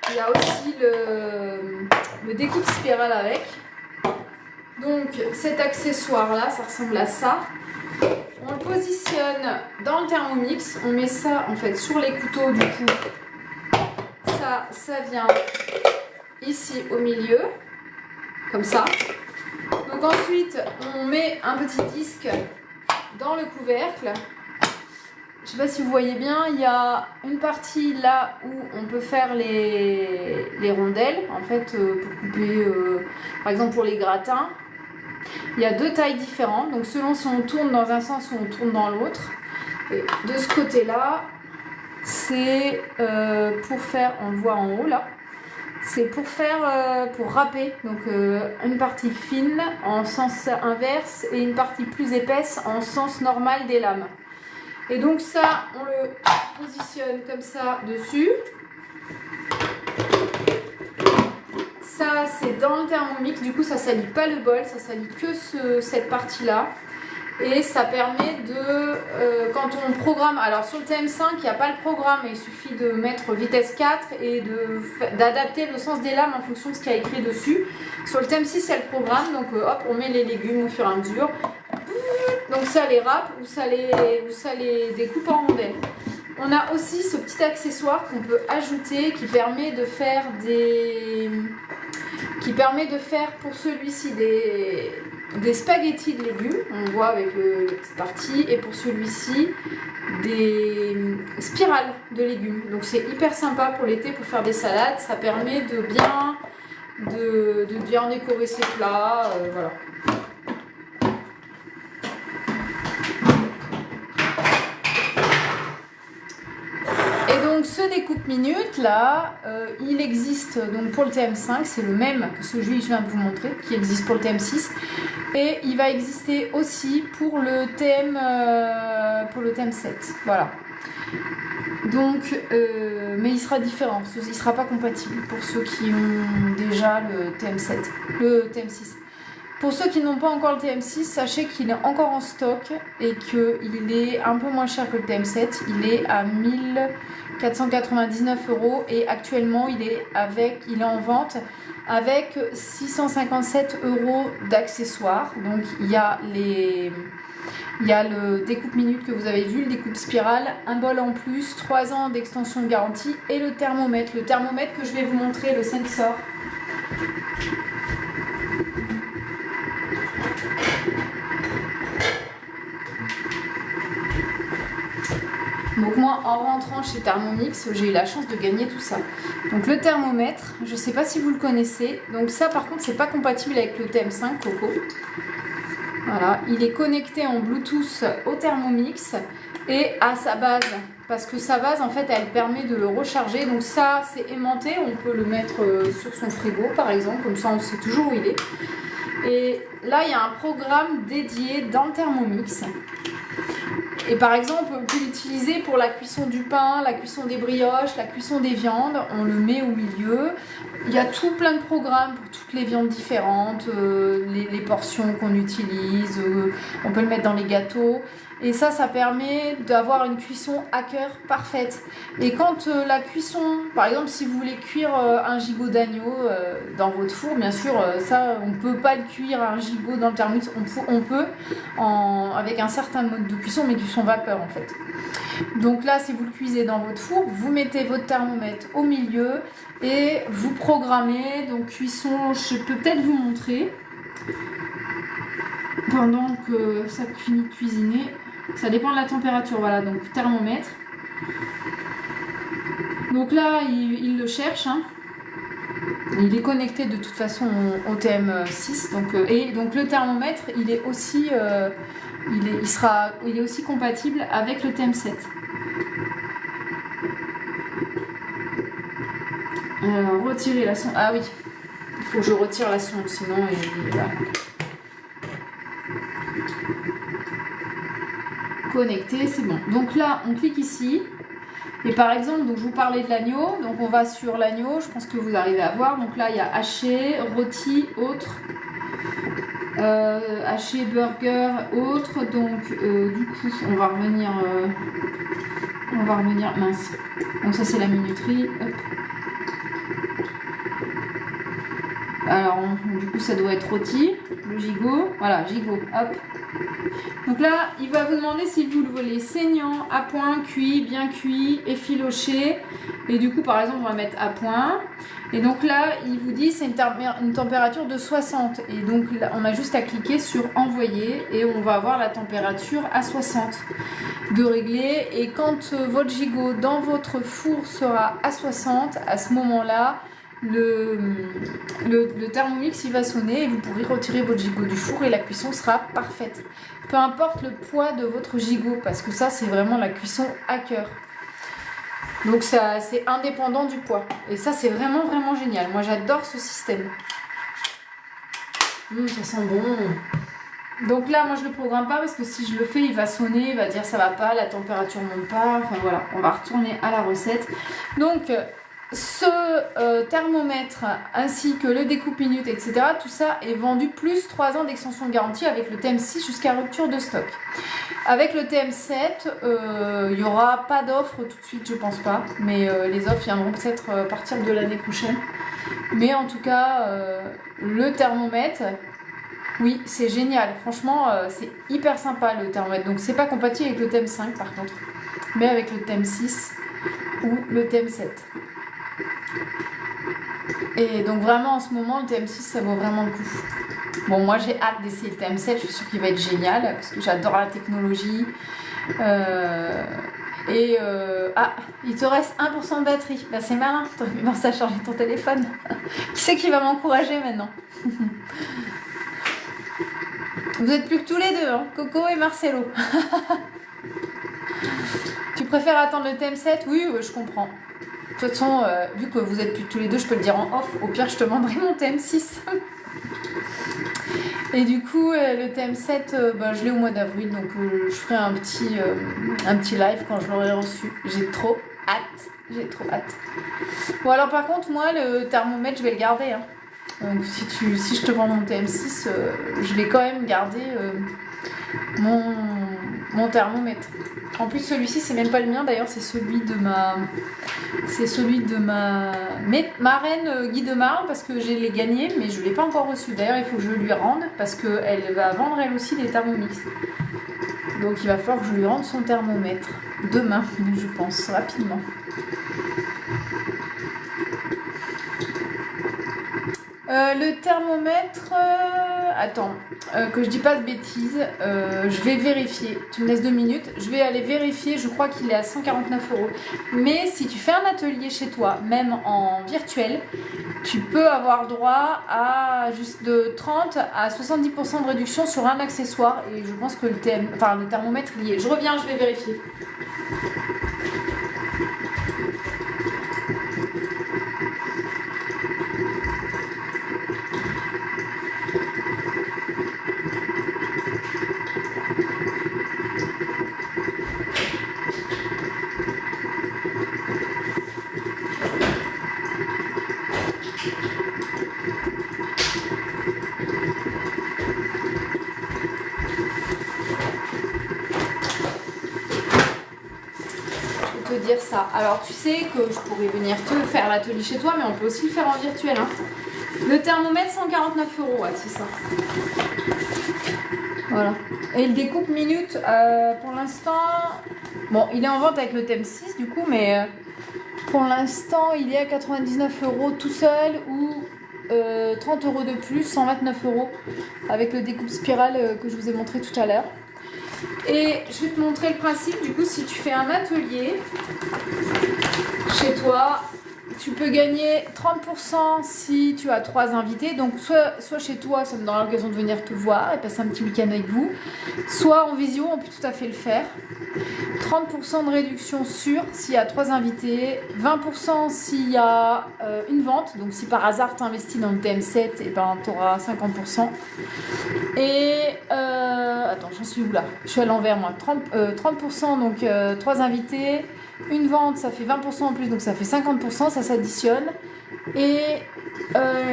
Il y a aussi le découpe spirale avec. Donc cet accessoire-là, ça ressemble à ça. On le positionne dans le Thermomix. On met ça en fait sur les couteaux du coup. Ça vient ici au milieu. Comme ça. Donc ensuite, on met un petit disque dans le couvercle. Je ne sais pas si vous voyez bien, il y a une partie là où on peut faire les rondelles, en fait, pour couper, par exemple pour les gratins. Il y a deux tailles différentes, donc selon si on tourne dans un sens ou on tourne dans l'autre. Et de ce côté-là, c'est pour faire, on le voit en haut là, c'est pour faire, pour râper, donc une partie fine en sens inverse et une partie plus épaisse en sens normal des lames. Et donc ça, on le positionne comme ça dessus. Ça, c'est dans le Thermomix, du coup ça salit pas le bol, ça salit que cette partie-là. Et ça permet de, quand on programme, alors sur le TM5 il n'y a pas le programme, il suffit de mettre vitesse 4 et d'adapter le sens des lames en fonction de ce qu'il y a écrit dessus. Sur le TM6 il y a le programme, donc hop, on met les légumes au fur et à mesure. Donc ça les râpe ou ça les découpe en rondelles. On a aussi ce petit accessoire qu'on peut ajouter qui permet de faire pour celui-ci des spaghettis de légumes, on voit avec la petite partie, et pour celui-ci des spirales de légumes. Donc c'est hyper sympa pour l'été pour faire des salades, ça permet de bien décorer ses plats, voilà. Donc ce découpe minute là, il existe donc pour le TM5, c'est le même que celui que je viens de vous montrer, qui existe pour le TM6, et il va exister aussi pour le TM7, voilà. Donc, mais il sera différent, il ne sera pas compatible pour ceux qui ont déjà le TM6. Pour ceux qui n'ont pas encore le TM6, sachez qu'il est encore en stock et qu'il est un peu moins cher que le TM7. Il est à 1499 € et actuellement il est en vente avec 657 € d'accessoires. Donc il y a le découpe minute que vous avez vu, le découpe spirale, un bol en plus, 3 ans d'extension de garantie et le thermomètre. Le thermomètre que je vais vous montrer, le sensor. Donc moi, en rentrant chez Thermomix, j'ai eu la chance de gagner tout ça. Donc le thermomètre, je ne sais pas si vous le connaissez. Donc ça, par contre, c'est pas compatible avec le TM5 Coco. Voilà, il est connecté en Bluetooth au Thermomix et à sa base. Parce que sa base, en fait, elle permet de le recharger. Donc ça, c'est aimanté. On peut le mettre sur son frigo, par exemple. Comme ça, on sait toujours où il est. Et là, il y a un programme dédié dans le Thermomix. Et par exemple, on peut l'utiliser pour la cuisson du pain, la cuisson des brioches, la cuisson des viandes. On le met au milieu. Il y a tout plein de programmes pour toutes les viandes différentes, les portions qu'on utilise. On peut le mettre dans les gâteaux. Et ça permet d'avoir une cuisson à cœur parfaite. Et quand la cuisson, par exemple, si vous voulez cuire un gigot d'agneau dans votre four, bien sûr, ça, on ne peut pas le cuire un gigot dans le Thermomix. On peut avec un certain mode de cuisson, mais cuisson vapeur en fait. Donc là, si vous le cuisez dans votre four, vous mettez votre thermomètre au milieu et vous programmez. Donc cuisson, je peux peut-être vous montrer pendant que ça finit de cuisiner. Ça dépend de la température, voilà, donc thermomètre. Donc là, il le cherche, hein. Il est connecté de toute façon au TM6. Et donc le thermomètre, il est aussi, il est aussi compatible avec le TM7. Alors, retirer la sonde. Ah oui, il faut que je retire la sonde, sinon voilà. Connecté, c'est bon. Donc là, on clique ici. Et par exemple, donc je vous parlais de l'agneau. Donc on va sur l'agneau. Je pense que vous arrivez à voir. Donc là, il y a haché, rôti, autre. Haché, burger, autre. Donc du coup, on va revenir. Mince. Donc ça, c'est la minuterie. Hop. Alors, du coup, ça doit être rôti. Le gigot. Voilà, gigot. Hop. Donc là, il va vous demander si vous le voulez saignant, à point, cuit, bien cuit, effiloché. Et du coup, par exemple, on va mettre à point. Et donc là, il vous dit c'est une température de 60. Et donc là, on a juste à cliquer sur envoyer et on va avoir la température à 60 de régler. Et quand votre gigot dans votre four sera à 60, à ce moment-là, le Thermomix il va sonner et vous pourrez retirer votre gigot du four et la cuisson sera parfaite. Peu importe le poids de votre gigot, parce que ça c'est vraiment la cuisson à cœur. Donc ça c'est indépendant du poids. Et ça c'est vraiment vraiment génial. Moi j'adore ce système. Ça sent bon. Donc là moi je le programme pas parce que si je le fais il va sonner, il va dire ça va pas, la température monte pas. Enfin voilà, on va retourner à la recette. Donc ce thermomètre ainsi que le découpe minute, etc. Tout ça est vendu plus 3 ans d'extension de garantie avec le TM6 jusqu'à rupture de stock. Avec le TM7, il n'y aura pas d'offre tout de suite, je pense pas. Mais les offres viendront peut-être à partir de l'année prochaine. Mais en tout cas, le thermomètre, oui, c'est génial. Franchement, c'est hyper sympa le thermomètre. Donc c'est pas compatible avec le TM5 par contre. Mais avec le TM6 ou le TM7. Et donc vraiment en ce moment le TM6 ça vaut vraiment le coup. Bon moi j'ai hâte d'essayer le TM7, je suis sûre qu'il va être génial parce que j'adore la technologie. Ah, il te reste 1% de batterie. Bah c'est malin, t'aurais pu penser à charger ton téléphone. Qui c'est qui va m'encourager maintenant? Vous êtes plus que tous les deux, hein, Coco et Marcelo. Tu préfères attendre le TM7? Oui, je comprends. De toute façon, vu que vous êtes plus tous les deux, je peux le dire en off. Au pire, je te vendrai mon TM6. Et du coup, le TM7, je l'ai au mois d'avril. Donc, je ferai un petit live quand je l'aurai reçu. J'ai trop hâte. Bon, alors par contre, moi, le thermomètre, je vais le garder. Hein. Donc, si je te vends mon TM6, je vais quand même garder mon thermomètre. En plus celui-ci c'est même pas le mien d'ailleurs, c'est celui de ma marraine Guy de Marne parce que je l'ai gagné mais je l'ai pas encore reçu. D'ailleurs il faut que je lui rende parce qu'elle va vendre elle aussi des Thermomix. Donc il va falloir que je lui rende son thermomètre demain, je pense, rapidement. Le thermomètre, attends, que je dis pas de bêtises, je vais vérifier. Tu me laisses 2 minutes, je vais aller vérifier. Je crois qu'il est à 149 €. Mais si tu fais un atelier chez toi, même en virtuel, tu peux avoir droit à juste de 30 à 70% de réduction sur un accessoire. Et je pense que le thermomètre il y est. Je reviens, je vais vérifier. Dire ça. Alors tu sais que je pourrais venir te faire l'atelier chez toi, mais on peut aussi le faire en virtuel. Hein. Le thermomètre 149 €, ouais, c'est ça. Voilà. Et il découpe minutes pour l'instant. Bon, il est en vente avec le thème 6 du coup, mais pour l'instant il est à 99 € tout seul ou 30 € de plus, 129 € avec le découpe spirale que je vous ai montré tout à l'heure. Et je vais te montrer le principe. Du coup, si tu fais un atelier chez toi, tu peux gagner 30% si tu as 3 invités. Donc, soit chez toi, ça me donnera l'occasion de venir te voir et passer un petit week-end avec vous. Soit en visio, on peut tout à fait le faire. 30% de réduction sûre s'il y a 3 invités. 20% s'il y a une vente. Donc, si par hasard tu investis dans le TM7, et ben, tu auras 50%. Et attends, j'en suis où là? Je suis à l'envers moi. 30%, donc 3 invités. Une vente, ça fait 20% en plus, donc ça fait 50%, ça s'additionne. Et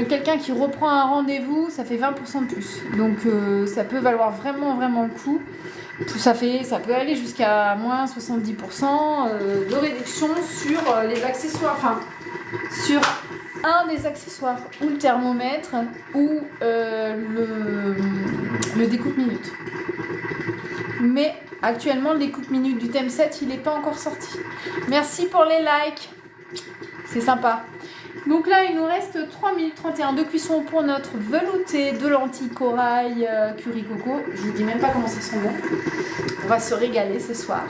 quelqu'un qui reprend un rendez-vous, ça fait 20% de plus. Donc ça peut valoir vraiment, vraiment le coup. Ça peut aller jusqu'à moins 70% de réduction sur les accessoires. Enfin, sur un des accessoires, ou le thermomètre, ou le découpe minute. Mais actuellement, le découpe minute du thème 7, il n'est pas encore sorti. Merci pour les likes. C'est sympa. Donc là, il nous reste 3 minutes 31 de cuisson pour notre velouté de lentilles corail curry coco. Je vous dis même pas comment ça sent bon. On va se régaler ce soir.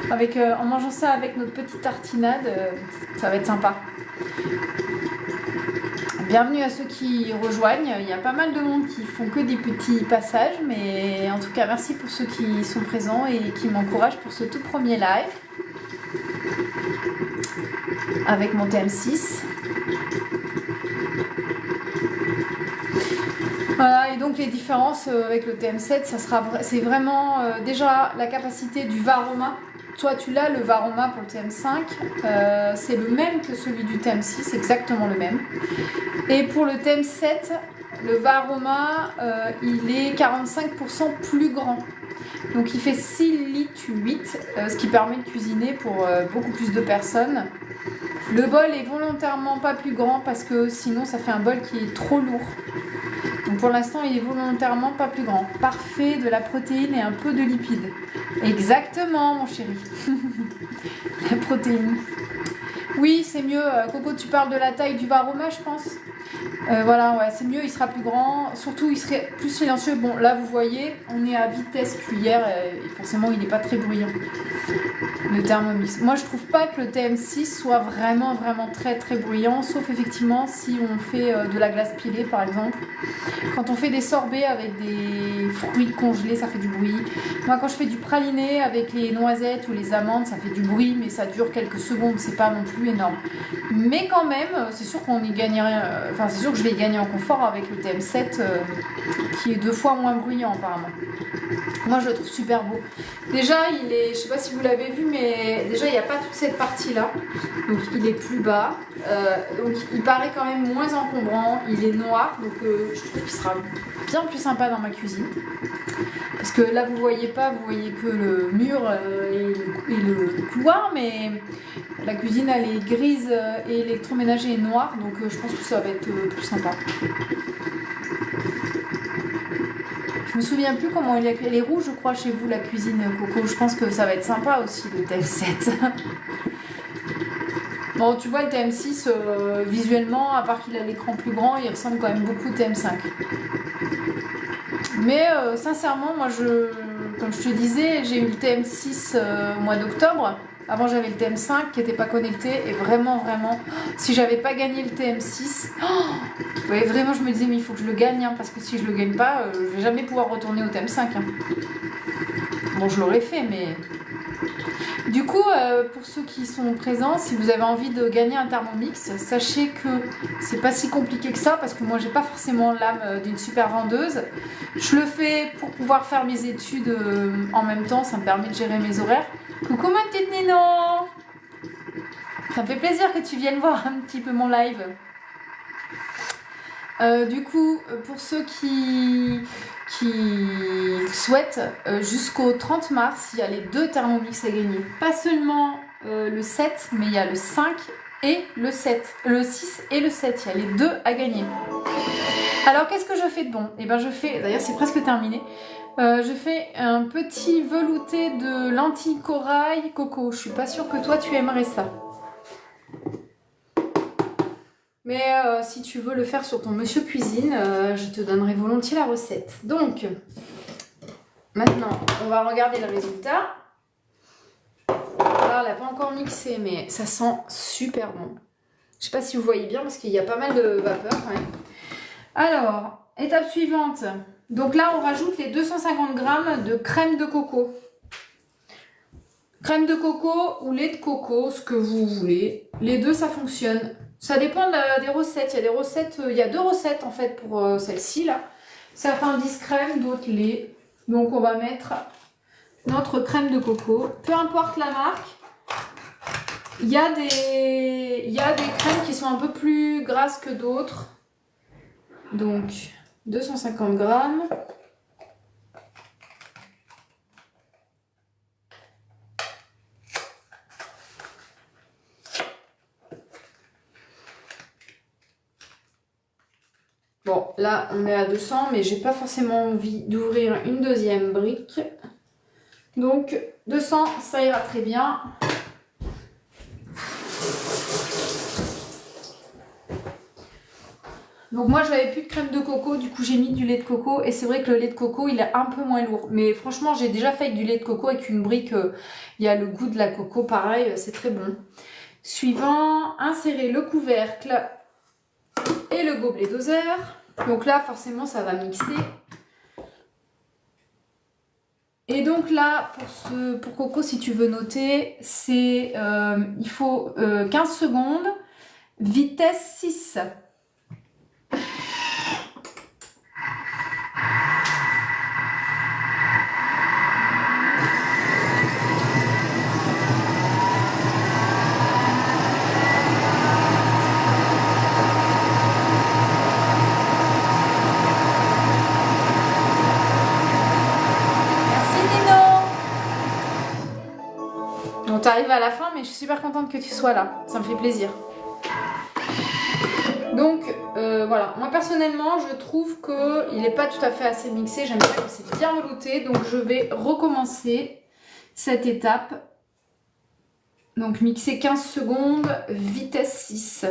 En mangeant ça avec notre petite tartinade, ça va être sympa. Bienvenue à ceux qui rejoignent. Il y a pas mal de monde qui font que des petits passages, mais en tout cas, merci pour ceux qui sont présents et qui m'encouragent pour ce tout premier live avec mon TM6. Voilà, et donc les différences avec le TM7, c'est vraiment déjà la capacité du Varoma. Toi, tu l'as, le Varoma pour le TM5, c'est le même que celui du TM6, exactement le même. Et pour le TM7, le Varoma, il est 45% plus grand. Donc il fait 6 litres 8, ce qui permet de cuisiner pour beaucoup plus de personnes. Le bol est volontairement pas plus grand parce que sinon ça fait un bol qui est trop lourd. Donc pour l'instant il est volontairement pas plus grand. Parfait, de la protéine et un peu de lipides. Exactement mon chéri. La protéine. Oui, c'est mieux. Coco, tu parles de la taille du Varoma, je pense. Voilà, ouais, c'est mieux, il sera plus grand. Surtout, il serait plus silencieux. Bon, là, vous voyez, on est à vitesse cuillère et forcément, il n'est pas très bruyant. Le Thermomix. Moi, je trouve pas que le TM6 soit vraiment, vraiment très, très bruyant. Sauf effectivement, si on fait de la glace pilée, par exemple. Quand on fait des sorbets avec des fruits congelés, ça fait du bruit. Moi, quand je fais du praliné avec les noisettes ou les amandes, ça fait du bruit, mais ça dure quelques secondes. C'est pas non plus énorme. Mais quand même, c'est sûr qu'on y gagnerait. Enfin, c'est sûr que je vais y gagner en confort avec le TM7 qui est 2 fois moins bruyant apparemment. Moi, je le trouve super beau. Déjà, il est, je sais pas si vous l'avez vu, mais déjà, il n'y a pas toute cette partie-là. Donc, il est plus bas. Donc, il paraît quand même moins encombrant. Il est noir, donc je trouve qu'il sera bien plus sympa dans ma cuisine. Parce que là, vous voyez pas, vous voyez que le mur et le couloir, mais la cuisine, elle est grise et l'électroménager est noir, donc je pense que ça va être plus sympa. Je me souviens plus comment elle est rouge, je crois, chez vous, la cuisine Coco. Je pense que ça va être sympa aussi, le TM7. Bon, tu vois, le TM6, visuellement, à part qu'il a l'écran plus grand, il ressemble quand même beaucoup au TM5. Mais sincèrement, moi, comme je te disais, j'ai eu le TM6 au mois d'octobre. Avant, j'avais le TM5 qui n'était pas connecté. Et vraiment, si j'avais pas gagné le TM6, ouais, vraiment, je me disais, mais il faut que je le gagne. Hein, parce que si je le gagne pas, je vais jamais pouvoir retourner au TM5. Hein. Bon, je l'aurais fait, mais... Du coup, pour ceux qui sont présents, si vous avez envie de gagner un Thermomix, sachez que c'est pas si compliqué que ça parce que moi j'ai pas forcément l'âme d'une super vendeuse. Je le fais pour pouvoir faire mes études en même temps, ça me permet de gérer mes horaires. Coucou ma petite Nino! Ça me fait plaisir que tu viennes voir un petit peu mon live. Du coup, pour ceux qui souhaitent, jusqu'au 30 mars, il y a les 2 Thermomix à gagner. Pas seulement le 7, mais il y a le 5 et le 7. Le 6 et le 7, il y a les 2 à gagner. Alors, qu'est-ce que je fais de bon? Eh ben, d'ailleurs, c'est presque terminé. Je fais un petit velouté de lentilles corail coco. Je suis pas sûre que toi, tu aimerais ça. Mais si tu veux le faire sur ton monsieur cuisine, je te donnerai volontiers la recette. Donc, maintenant, on va regarder le résultat. Là, elle n'a pas encore mixé, mais ça sent super bon. Je sais pas si vous voyez bien, parce qu'il y a pas mal de vapeur quand même. Alors, étape suivante. Donc là, on rajoute les 250 g de crème de coco. Crème de coco ou lait de coco, ce que vous voulez. Les deux, ça fonctionne. Ça dépend des recettes. Il y a 2 recettes en fait pour celle-ci là. Certains disent crème, d'autres lait. Donc on va mettre notre crème de coco. Peu importe la marque. Il y a des crèmes qui sont un peu plus grasses que d'autres. Donc 250 g. Bon, là, on est à 200, mais j'ai pas forcément envie d'ouvrir une deuxième brique. Donc, 200, ça ira très bien. Donc moi, j'avais plus de crème de coco, du coup, j'ai mis du lait de coco. Et c'est vrai que le lait de coco, il est un peu moins lourd. Mais franchement, j'ai déjà fait avec du lait de coco, avec une brique. Il y a le goût de la coco, pareil, c'est très bon. Suivant, insérer le couvercle et le gobelet doseur. Donc là, forcément, ça va mixer. Et donc là, pour Coco, si tu veux noter, c'est il faut 15 secondes, vitesse 6. Donc tu arrives à la fin, mais je suis super contente que tu sois là. Ça me fait plaisir. Donc voilà, moi personnellement, je trouve qu'il n'est pas tout à fait assez mixé. J'aime bien que c'est bien velouté. Donc je vais recommencer cette étape. Donc mixer 15 secondes, vitesse 6.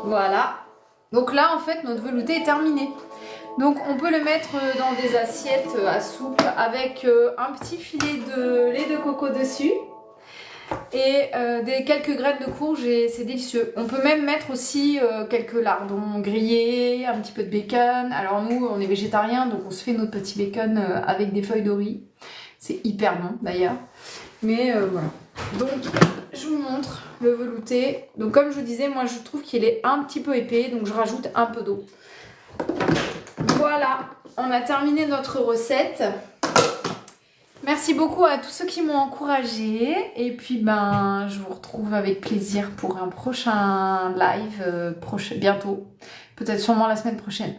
Voilà. Donc là, en fait, notre velouté est terminé. Donc on peut le mettre dans des assiettes à soupe avec un petit filet de lait de coco dessus et quelques graines de courge et c'est délicieux. On peut même mettre aussi quelques lardons grillés, un petit peu de bacon. Alors nous, on est végétariens, donc on se fait notre petit bacon avec des feuilles de riz. C'est hyper bon d'ailleurs. Mais voilà. Donc je vous montre le velouté. Donc comme je vous disais, moi je trouve qu'il est un petit peu épais, donc je rajoute un peu d'eau. Voilà, on a terminé notre recette. Merci beaucoup à tous ceux qui m'ont encouragée. Et puis ben, je vous retrouve avec plaisir pour un prochain live bientôt. Peut-être sûrement la semaine prochaine.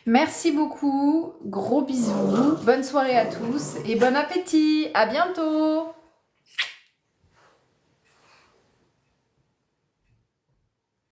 Merci beaucoup, gros bisous, bonne soirée à tous et bon appétit, à bientôt.